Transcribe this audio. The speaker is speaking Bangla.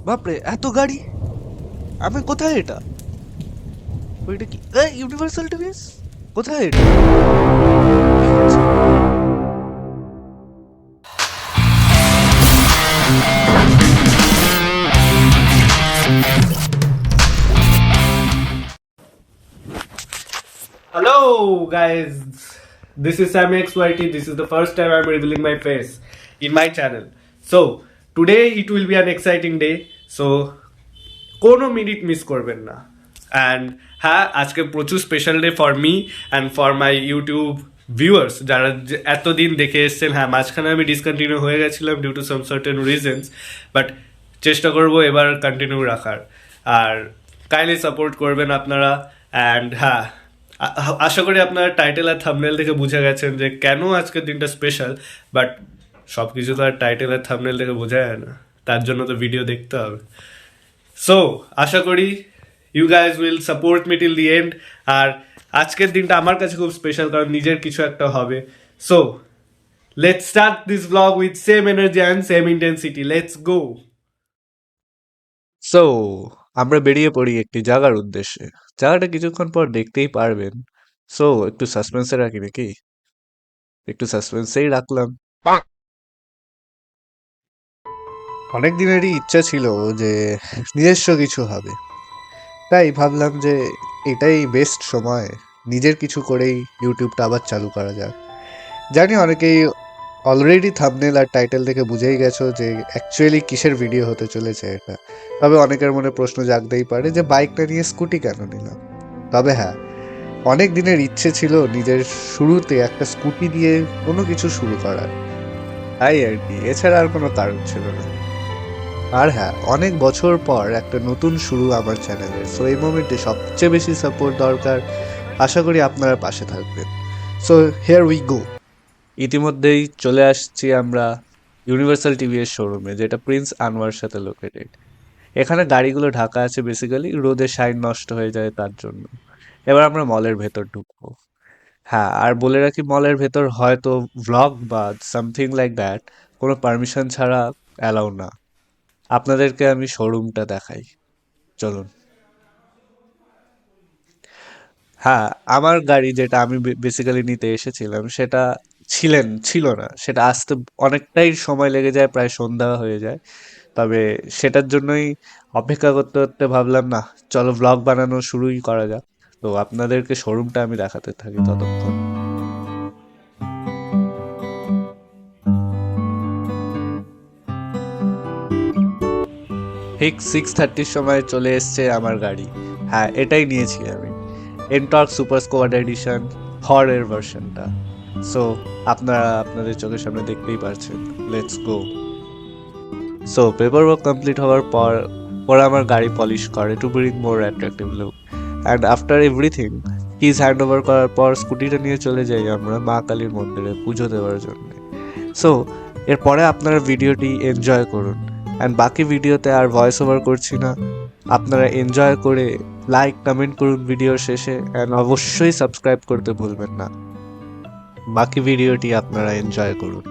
বাপরে, এত গাড়ি! আমি কোথায় এটা? ওইটা কি ইউনিভার্সাল টিভিএস? কোথায় এটা? কি হচ্ছে? Hello guys, this is Sam XYT. This is the first time I'm revealing my face in my channel. So today it will be an exciting day. So কোনো মিনিট মিস করবেন না। অ্যান্ড হ্যাঁ, আজকে প্রচুর special day for me and for my YouTube viewers, যারা এতদিন দেখে এসছেন। হ্যাঁ, মাঝখানে আমি ডিসকন্টিনিউ হয়ে গেছিলাম due to some certain reasons, but চেষ্টা করবো এবার কন্টিনিউ রাখার। আর কাইন্ডলি সাপোর্ট করবেন আপনারা। অ্যান্ড হ্যাঁ, আশা করি আপনারা টাইটেল আর থাম্বনেল দেখে বুঝে গেছেন যে কেন আজকের দিনটা স্পেশাল। বাট সব কিছু তো আর টাইটেল আর থাম্বনেল দেখে বোঝা যায় না, তার জন্য তো ভিডিও দেখতে হবে। সো আশা করি you guys will support me till the end. আর আজকের দিনটা আমার কাছে খুব স্পেশাল, কারণ নিজের কিছু একটা হবে। So let's start this blog with same energy and same intensity. Let's go. So আমরা বেরিয়ে পড়ি একটি জায়গার উদ্দেশ্যে। জায়গাটা কিছুক্ষণ পর দেখতেই পারবেন। সো একটু সাসপেন্সে রাখি নাকি? একটু সাসপেন্সেই রাখলাম। অনেক দিনেরই ইচ্ছা ছিল যে নিজস্ব কিছু হবে, তাই ভাবলাম যে এটাই বেস্ট সময় নিজের কিছু করেই ইউটিউবটা আবার চালু করা যাক। জানি অনেকেই অলরেডি থাম্বনেল আর টাইটেল দেখে বুঝেই গেছো যে অ্যাকচুয়ালি কিসের ভিডিও হতে চলেছে এটা। তবে অনেকের মনে প্রশ্ন জাগতেই পারে যে বাইকটা নিয়ে স্কুটি কেন নিলাম। তবে হ্যাঁ, অনেক দিনের ইচ্ছে ছিল নিজের শুরুতে একটা স্কুটি দিয়ে কোনো কিছু শুরু করার, তাই আর কি, এছাড়া আর কোনো কারণ ছিল না। আর হ্যাঁ, অনেক বছর পর একটা নতুন শুরু আমার চ্যানেলের। সো এই মোমেন্টে সবচেয়ে বেশি সাপোর্ট দরকার। আশা করি আপনারা পাশে থাকবেন। So here we go. ইতিমধ্যেই চলে আসছি আমরা ইউনিভার্সাল টিভিএস শোরুমে, যেটা প্রিন্স আনোয়ার সাথে লোকেটেড। এখানে গাড়িগুলো ঢাকা আছে বেসিক্যালি, রোদে শাইন নষ্ট হয়ে যায় তার জন্য। এবার আমরা মলের ভেতর ঢুকবো। হ্যাঁ, আর বলে রাখি, মলের ভেতর হয়তো ভ্লগ বা সামথিং লাইক দ্যাট কোনো পারমিশন ছাড়া অ্যালাউ না। আপনাদেরকে আমি শোরুমটা দেখাই, চলুন। হ্যাঁ, আমার গাড়ি যেটা আমি বেসিক্যালি নিতে এসেছিলাম সেটা ছিল না। সেটা আসতে অনেকটাই সময় লেগে যায়, প্রায় সন্ধ্যা হয়ে যায়। তবে সেটার জন্যই অপেক্ষা করতে করতে ভাবলাম না, চলো ভ্লগ বানানো শুরুই করা যাক। তো আপনাদেরকে শোরুমটা আমি দেখাতে থাকি ততক্ষণ। ঠিক 6:30 সময় চলে এসছে আমার গাড়ি। হ্যাঁ, এটাই নিয়েছি আমি, এনটর্ক সুপার স্কোয়াড এডিশন হরের ভার্সনটা। সো আপনারা আপনাদের চোখের সামনে দেখতেই পারছেন। Let's go. So paper work complete হওয়ার পর ওরা আমার গাড়ি পলিশ করে to bring more attractive look. And after everything keys hand over করার পর স্কুটিটা নিয়ে চলে যাই আমরা মা কালীর মন্দিরে পুজো দেওয়ার জন্য। সো এরপরে আপনারা ভিডিওটি এনজয় করুন। অ্যান্ড বাকি ভিডিওতে আর ভয়েস ওভার করছি না, আপনারা এনজয় করে লাইক কমেন্ট করুন ভিডিওর শেষে, অ্যান্ড অবশ্যই সাবস্ক্রাইব করতে ভুলবেন না। বাকি ভিডিওটি আপনারা এনজয় করুন।